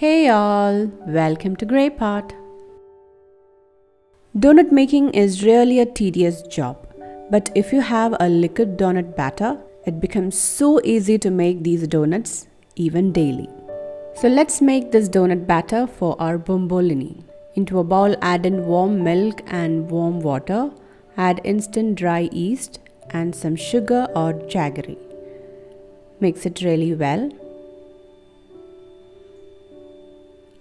Hey all, welcome to Grey Pot. Donut making is really a tedious job, but if you have a liquid donut batter, it becomes so easy to make these donuts even daily. So let's make this donut batter for our Bombolini. Into a bowl add in warm milk and warm water, add instant dry yeast and some sugar or jaggery. Mix it really well.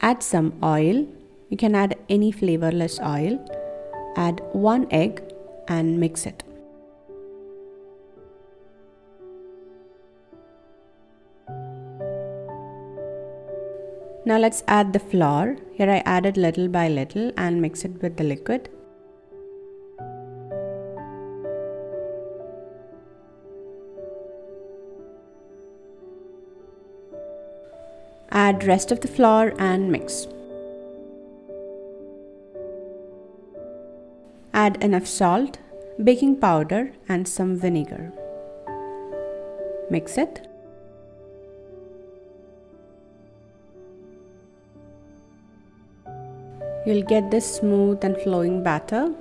Add some oil. You can add any flavorless oil. Add 1 egg and mix it. Now let's add the flour. Here I added little by little and mix it with the liquid. Add rest of the flour and mix. Add enough salt, baking powder and some vinegar. Mix it. You'll get this smooth and flowing batter.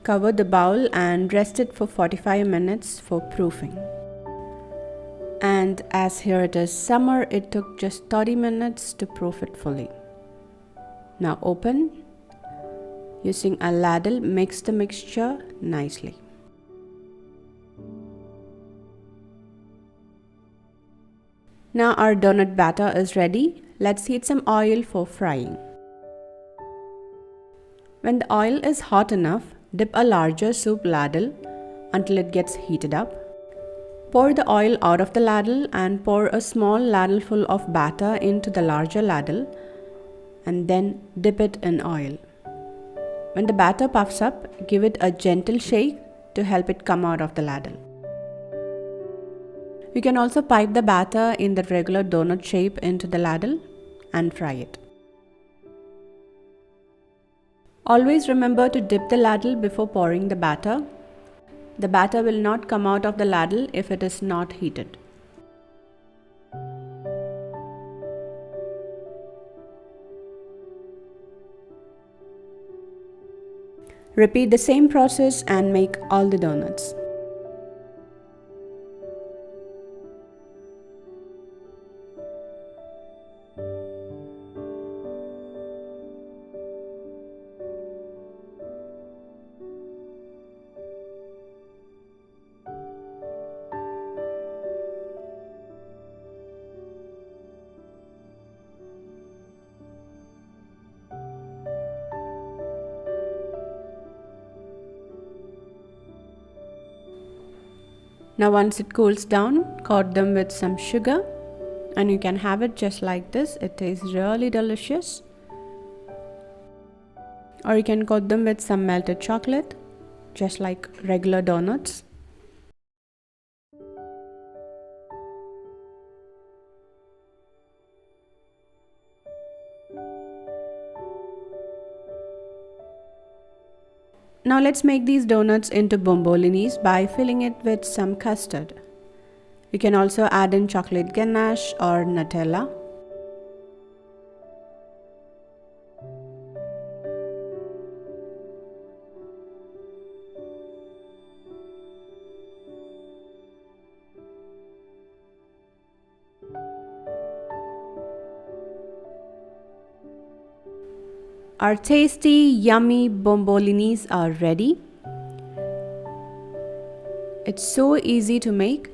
Cover the bowl and rest it for 45 minutes for proofing. And as here it is summer, it took just 30 minutes to proof it fully. Now open. Using a ladle, mix the mixture nicely. Now our donut batter is ready. Let's heat some oil for frying. When the oil is hot enough, dip a larger soup ladle until it gets heated up. Pour the oil out of the ladle and pour a small ladleful of batter into the larger ladle and then dip it in oil. When the batter puffs up, give it a gentle shake to help it come out of the ladle. You can also pipe the batter in the regular donut shape into the ladle and fry it. Always remember to dip the ladle before pouring the batter. The batter will not come out of the ladle if it is not heated. Repeat the same process and make all the donuts. Now once it cools down, coat them with some sugar and you can have it just like this. It tastes really delicious. Or you can coat them with some melted chocolate, just like regular donuts. Now let's make these donuts into Bombolinis by filling it with some custard. You can also add in chocolate ganache or Nutella. Our tasty, yummy Bombolinis are ready. It's so easy to make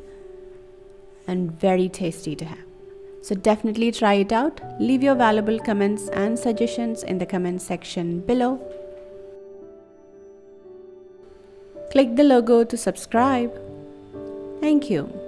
and very tasty to have. So definitely try it out. Leave your valuable comments and suggestions in the comment section below. Click the logo to subscribe. Thank you.